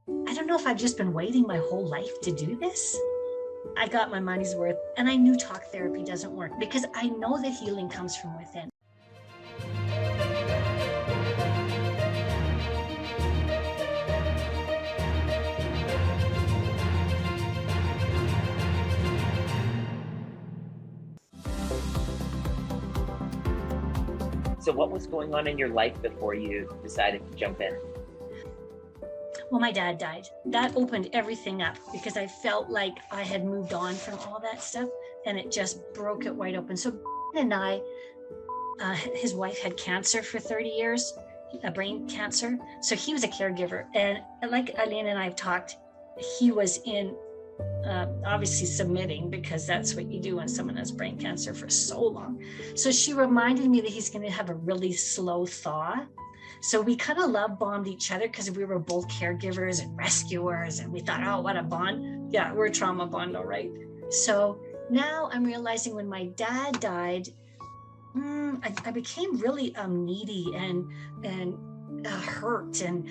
I don't know if I've just been waiting my whole life to do this. I got my money's worth, and I knew talk therapy doesn't work because I know that healing comes from within. So what was going on in your life before you decided to jump in? Well, my dad died. That opened everything up because I felt like I had moved on from all that stuff, and it just broke it wide open. So and I, his wife had cancer for 30 years, a brain cancer. So he was a caregiver. And like Eileen and I have talked, he was in obviously submitting, because that's what you do when someone has brain cancer for so long. So she reminded me that he's going to have a really slow thaw. So we kind of love bombed each other because we were both caregivers and rescuers, and we thought, oh, what a bond. Yeah, we're a trauma bond, all right. So now I'm realizing when my dad died, I became really needy and hurt, and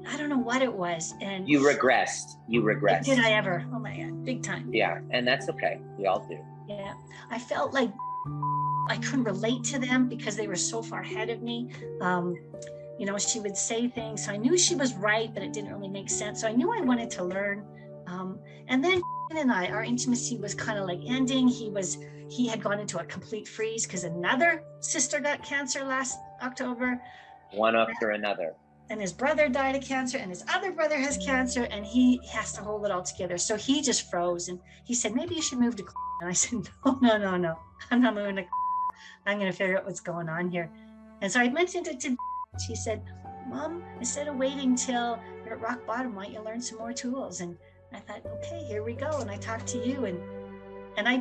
I don't know what it was. And You regressed. did I ever? Oh my God, big time. Yeah, and that's okay. We all do. Yeah, I felt like I couldn't relate to them because they were so far ahead of me. You know, she would say things, so I knew she was right, but it didn't really make sense. So I knew I wanted to learn. And then and our intimacy was kind of like ending. He had gone into a complete freeze because another sister got cancer last October. One after another. And his brother died of cancer, and his other brother has cancer, and he has to hold it all together. So he just froze, and he said, maybe you should move to and I said, no, I'm not moving to I'm going to figure out what's going on here. And so I mentioned it to she said, Mom, instead of waiting till you're at rock bottom, why don't you learn some more tools? And I thought, okay, here we go. And I talked to you, and I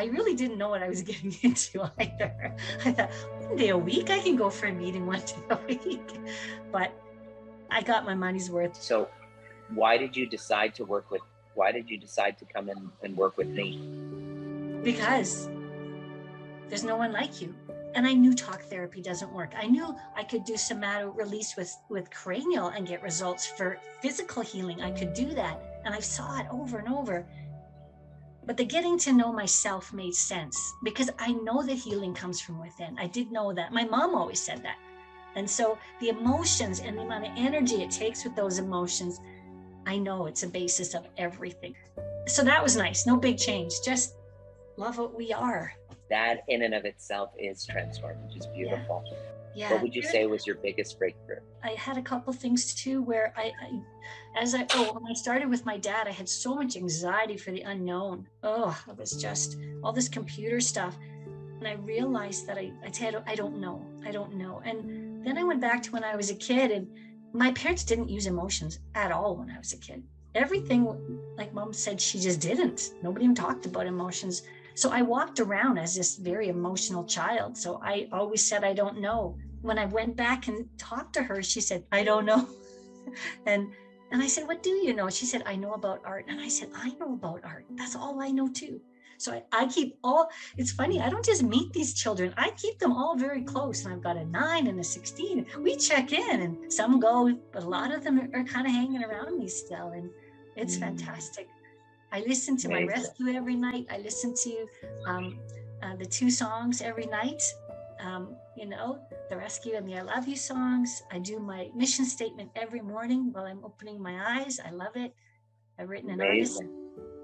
really didn't know what I was getting into either. I thought, one day a week, I can go for a meeting one day a week. But I got my money's worth. So why did you decide to come in and work with me? Because there's no one like you. And I knew talk therapy doesn't work. I knew I could do somato release with cranial and get results for physical healing. I could do that. And I saw it over and over. But the getting to know myself made sense because I know that healing comes from within. I did know that. My mom always said that. And so the emotions and the amount of energy it takes with those emotions, I know it's a basis of everything. So that was nice. No big change. Just love what we are. That in and of itself is transforming, which is beautiful. Yeah. What would you say was your biggest breakthrough? I had a couple things too where when I started with my dad, I had so much anxiety for the unknown. Oh, it was just all this computer stuff. And I realized that I said, I don't know. And then I went back to when I was a kid, and my parents didn't use emotions at all when I was a kid. Everything, like Mom said, she just didn't. Nobody even talked about emotions. So I walked around as this very emotional child. So I always said, I don't know. When I went back and talked to her, she said, I don't know. and I said, what do you know? She said, I know about art. And I said, I know about art. That's all I know too. So I keep it's funny, I don't just meet these children. I keep them all very close. And I've got a 9 and a 16. We check in, and some go, but a lot of them are kind of hanging around me still. And it's fantastic. I listen to my rescue every night. I listen to the 2 songs every night, the rescue and the I love you songs. I do my mission statement every morning while I'm opening my eyes. I love it. I've written an artist.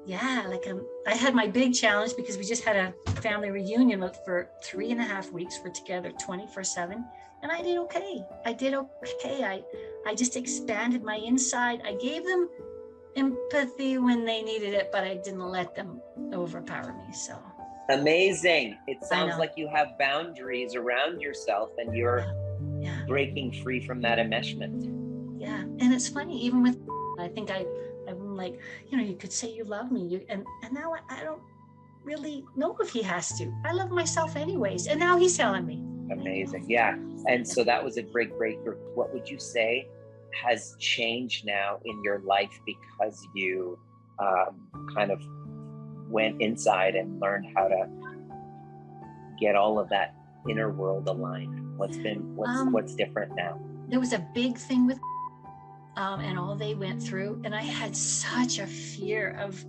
Yeah, I had my big challenge because we just had a family reunion for 3.5 weeks. We're together 24/7, and I did okay. I just expanded my inside. I gave them empathy when they needed it, but I didn't let them overpower me. So amazing. It sounds like you have boundaries around yourself, and you're breaking free from that enmeshment. Yeah, and it's funny, even with, I think I'm like, you could say you love me, and now I don't really know if he has to. I love myself anyways, and now he's telling me. Amazing. Yeah. And so that was a big breakthrough. What would you say has changed now in your life because you kind of went inside and learned how to get all of that inner world aligned? What's different now? There was a big thing with and all they went through. And I had such a fear of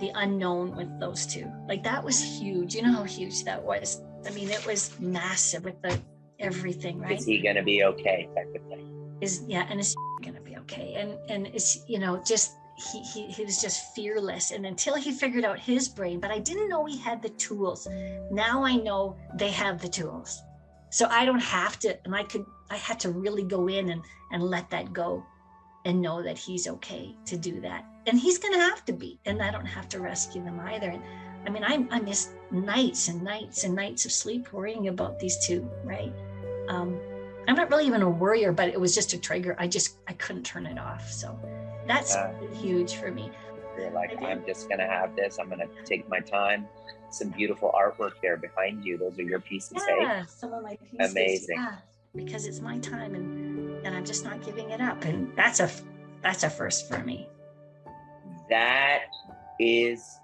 the unknown with those two. Like that was huge. You know how huge that was. I mean, it was massive with the everything, right? Is he going to be okay, type of thing? And is going to be okay? And it's, you know, just he was just fearless. And until he figured out his brain, but I didn't know he had the tools. Now I know they have the tools. So I don't have to, and I had to really go in and let that go and know that he's okay to do that. And he's going to have to be, and I don't have to rescue them either. And I mean, I missed nights and nights and nights of sleep worrying about these two, right? I'm not really even a worrier, but it was just a trigger. I couldn't turn it off. So that's huge for me. You're like, I'm just going to have this. I'm going to take my time. Some beautiful artwork there behind you. Those are your pieces. Yeah, some of my pieces. Amazing. Yeah, because it's my time and I'm just not giving it up. And that's a first for me. That is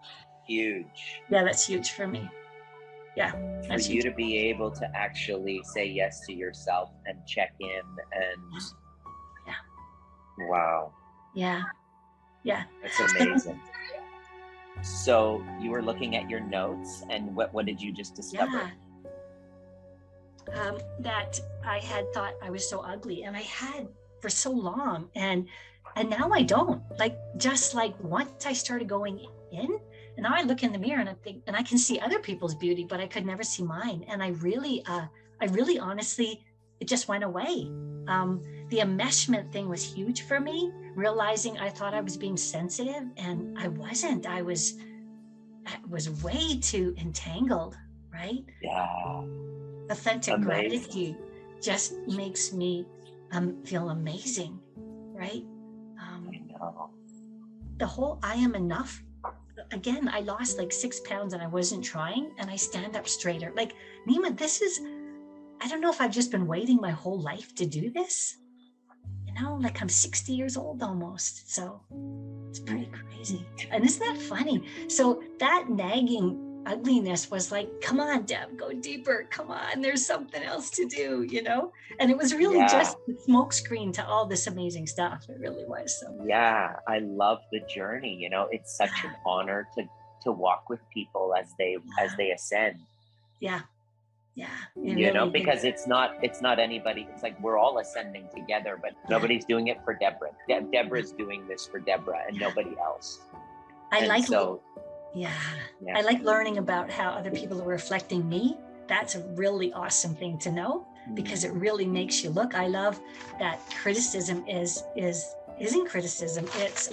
huge. Yeah, that's huge for me. Yeah. For you to be able to actually say yes to yourself and check in and wow. Yeah. Yeah. That's amazing. So you were looking at your notes, and what did you just discover? Yeah. That I had thought I was so ugly, and I had for so long, and now I don't. Like, just like once I started going in, and now I look in the mirror and I think, and I can see other people's beauty, but I could never see mine. And I really honestly, it just went away. The enmeshment thing was huge for me, realizing I thought I was being sensitive and I wasn't. I was way too entangled, right? Yeah. Authentic gratitude just makes me feel amazing, right? I know. The whole I am enough. Again, I lost like 6 pounds and I wasn't trying, and I stand up straighter. Like, Nima, I don't know if I've just been waiting my whole life to do this. You know, like I'm 60 years old almost. So it's pretty crazy. And isn't that funny? So that nagging ugliness was like, come on, Deb, go deeper. Come on, there's something else to do, you know? And it was really just the smoke screen to all this amazing stuff. It really was. So yeah, I love the journey. You know, it's such an honor to walk with people as they ascend. Yeah. Yeah. You know, because it's not anybody. It's like we're all ascending together, but nobody's doing it for Deborah. Deborah's doing this for Deborah and nobody else. I like learning about how other people are reflecting me. That's a really awesome thing to know, because it really makes you look. I love that criticism isn't criticism. It's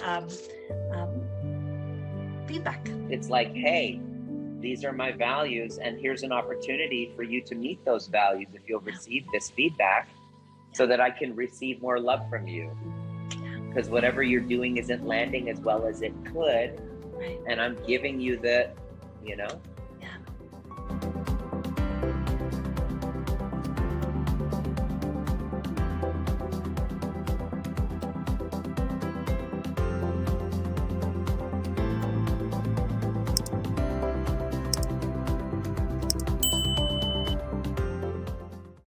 feedback. It's like, hey, these are my values, and here's an opportunity for you to meet those values if you'll receive this feedback, so that I can receive more love from you. Because whatever you're doing isn't landing as well as it could, and I'm giving you the, you know,